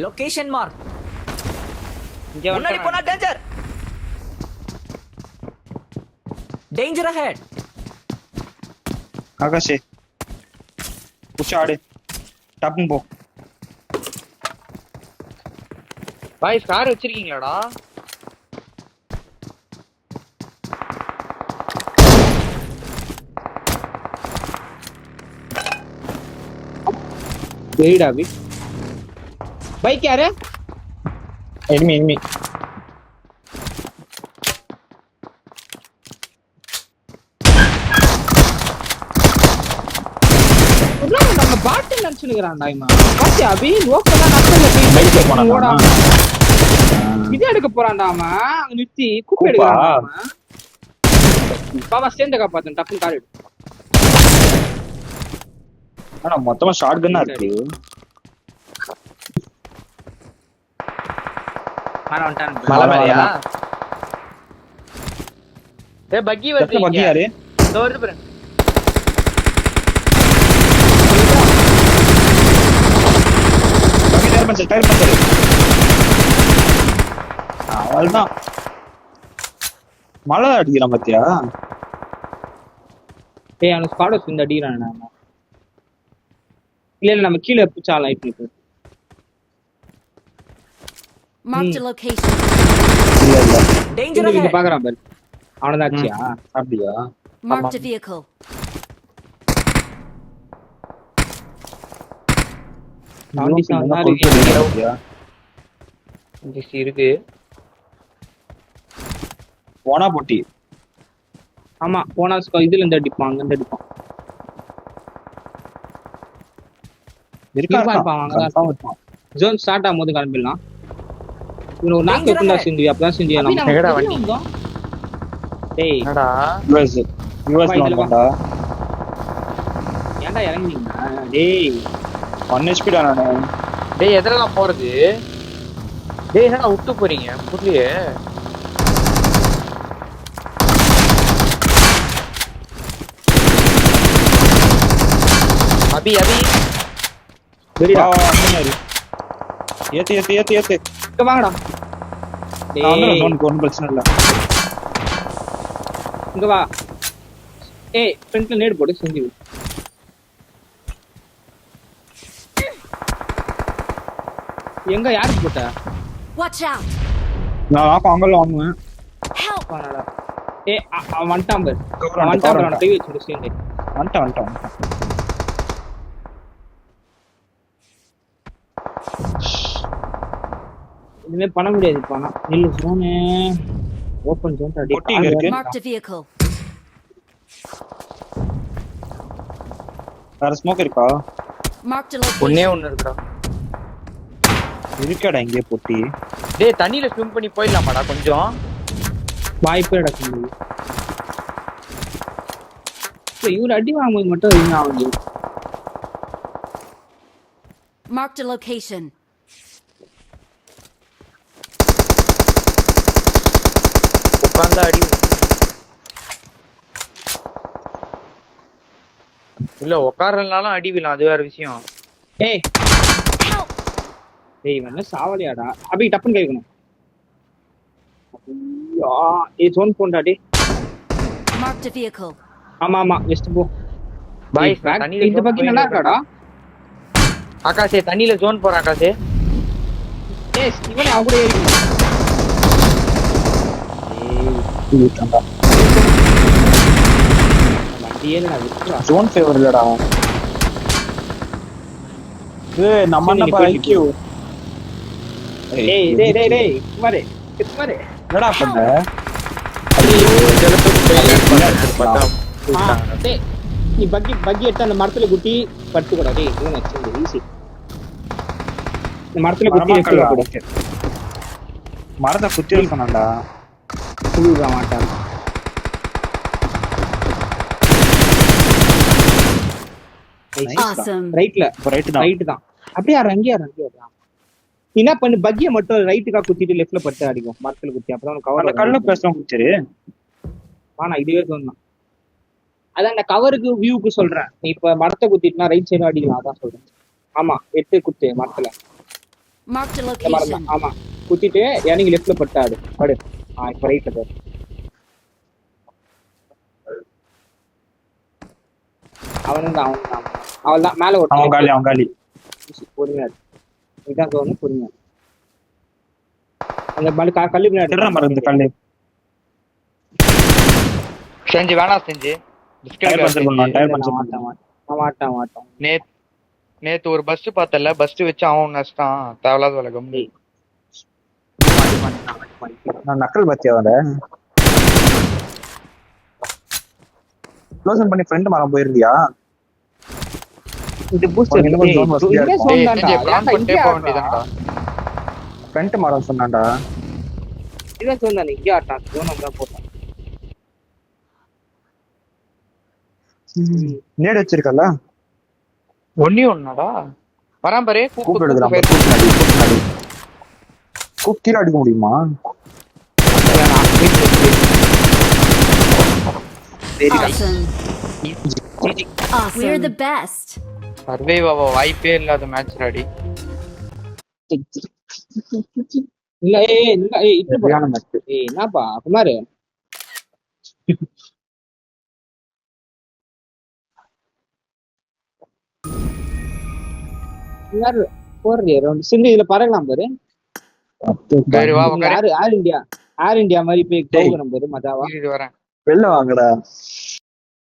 Location mark. இங்க முன்னாடி போனா டேஞ்சர். Danger ahead. ஆகாஷே புஷ் ஆடு டப்புன்னு போ. பாய்ஸ் கார் வச்சிருக்கீங்களாடா? வெயிடா அபி. பைக் யாரு? எனிமி நம்ம பாட்டு நினைச்சுக்கிறான்டா இவன். பாத்தியா அபி லோக்கலா நக்கல்ல பைக்ல போய் போனானா? ஓடாம இது எடுக்க போறான்டா அவன். அங்க நிறுத்தி குப்பை எடுக்கிறான்டா அவன். பாபா சேர்ந்து காப்பாத்தன் டப்புன்னு கார் எடு. ஆனா மொத்தமா ஷார்ட் கன்னா இருக்கு. மாற வந்துட்டான். மலை மேலையா? ஏய் பக்கி வருது. பக்கி யாரு? இதோ வருது பாரு. பக்கி டயர் பஞ்சர். அவ்வளவுதான். மழை அடிக்கிறான் பாத்தியா? ஏய் அவன் ஸ்குவாட் வச்சு இந்த அடிக்கிறான் நாம. இல்ல நம்ம கீழ புச்சாலாம் இப்ப. Marked a location. இல்ல இல்ல டேஞ்சர் இங்க அஹெட். பாக்குறான் பாரு. அவனதான் ஆச்சியா? அப்படியா? Marked a vehicle. இங்க இருக்கு. போனா போட்டி. ஆமா போனா இதுல இருந்து அடிப்பான் அங்க இருந்து அடிப்பான். இருக்கான். ஜோன் ஸ்டார்ட் ஆகும்போது கிளம்பிடலாம். இவன் ஒரு நாக்கு எப்படா செஞ்சு அப்பதான் செஞ்சு எங்கடா வண்டி? டேய் என்னடா? யுஎஸ் வந்துடா. ஏன்டா இறங்குனீங்க? டேய் 1 HP டா நானு. டேய் எதெல்லாம் போறது? டேய் என்னடா விட்டு போறீங்க? புரியலையே. அபி வெரிடா ஏத்து. இங்க வாங்கடா. டேய் ஒன்னும் பிரச்சனை இல்ல. இங்க வா. ஏய் ஃப்ரண்ட்ல நேடு போடு செஞ்சு. எங்க யாருக்கு போட்ட? Watch out! நான் அங்கல வாங்குவேன். Help! வாடா. ஏய் அவன் வந்துட்டான் பாரு. கவரா வந்துட்டான் பாரு. கை வச்சு சேர்ந்து. வந்துட்டான். இனிமே பண்ண முடியாது பானா. இல்ல ஜோனே ஓபன் ஜோன் அடி. பொட்டி இங்க இருக்கு. Marked a vehicle. வேற ஸ்மோக் இருக்கா? Marked a ஒண்ணே location. ஒண்ணு இருக்குடா. இருக்கடா இங்கே பொட்டி. டேய் தண்ணியில ஸ்விம் பண்ணி போயிடலாமாடா கொஞ்சம்? வாய்ப்பே நடக்குது. இவரு அடி வாங்கும்போது மட்டும் என்ன ஆகுது? Marked a location. உட்கார்ந்தா அடி. இல்ல உட்கார்றதுனாலும் அடி விழலாம், அது வேற விஷயம். ஏய் டேய் இவன் என்ன சாவலியாடா? அபி டப்புன்னு கேக்கணும். ஐயா ஏய் ஜோன் போண்டா டேய். Marked a vehicle. ஆமா வெஸ்ட் போ. பாய்ஸ் தண்ணில இந்த பக்கி நல்லா இருக்காடா. ஆகாஷே தண்ணியில ஜோன் போற ஆகாஷே. ஏய் இவன் அவ கூட ஏறி. வண்டியே இல்லடா விட்டுடா. ஜோன் ஃபேவர் இல்லடா. ஏய் நம்ம என்ன பாய்க்கியூ. டேய் குமாரே என்னடா பண்ண? டேய் நீ பக்கி எடுத்து அந்த மரத்துல குட்டி படுத்து கூட. டேய் இவன் வச்சு ஈஸி. இந்த மரத்துல குத்தி எடுத்து கூட. மரத்தை குத்தி இருக்கணும்டா. குளிர மாட்டான். Awesome. ரைட்ல ரைட் தான். ரைட் தான். அப்படியே அங்கேயா நீ என்ன பண்ணு பக்கிய மட்டும் ரைட்டுக்கா குத்திட்டு லெஃப்ட்ல பட்டு அடிக்கும். மரத்துல குத்தி அப்பதான் அந்த கவர் கல்ல பேசுறோம் குச்சிரு. ஆனா இதுவே சொன்னான். அதான் அந்த கவருக்கு வியூக்கு சொல்றேன். நீ இப்ப மரத்தை குத்திட்டுனா ரைட் சைடும் அடிக்கலாம். அதான் சொல்றேன். ஆமா 8 குத்து மரத்துல. Marked a இந்த மரம் location. தான். ஆமா குத்திட்டு இறங்கி லெஃப்ட்ல பட்டாடு படு. இப்ப ரைட்ல பாரு. அவனுதான் அவள் தான் மேல அவன் காலி அவன் காலி. பொறுமையா இருக்கு. இதான் தோணும் பொறுமையா இருக்கு. அந்த கல்லு பின்னாடி திருட மரம் இந்த கல்லு. செஞ்சு வேணாம் செஞ்சு டயர் பஞ்சர் பண்ணுவான் டயர் இல்ல, பஞ்சர் நான் பண்ணுவான். மாட்டான். நேத்து ஒரு பஸ் பார்த்தல பஸ் வச்சு அவன் நஷ்டம் தேவையில்லாத வேலை கம்பி. நான் நக்கல் பத்தியா அவன் க்ளோஸ் பண்ணி ஃப்ரெண்ட் மரம் போயிருந்தியா? இது பூஸ்ட் உனக்கு இன்னும் கொஞ்சம் வசதியா இதே இருக்கும். டேய் சொன்னான்டா. செஞ்சு பிளான் பண்ணிட்டே போக வேண்டியதான்டா. ஃப்ரெண்ட் மரம் சொன்னான்டா. இதான் சொன்னான் இங்கே ஆட்டான் ஜோனம் தான் போட்டான். நேடு வச்சிருக்கல ஒன்னாடா வரான் பாரு கூப்பிட்டு எடுக்கிறான். கீழே அடிக்க முடியுமா? Awesome. We're the best. Survive ஆக வாய்ப்பே இல்லாத மேட்ச் ராடி. இல்ல இட்டு போறான். சரியான match. என்னப்பா குமாரு யாரு போடுறியா ரவுண்ட் சிந்து இதுல பறக்கலாம் பாரு. சரி வா இங்க ஏர் இந்தியா மாதிரி போய் போகிறோம் பாரு மஜாவா. இது வரேன். வெளில வாங்கடா.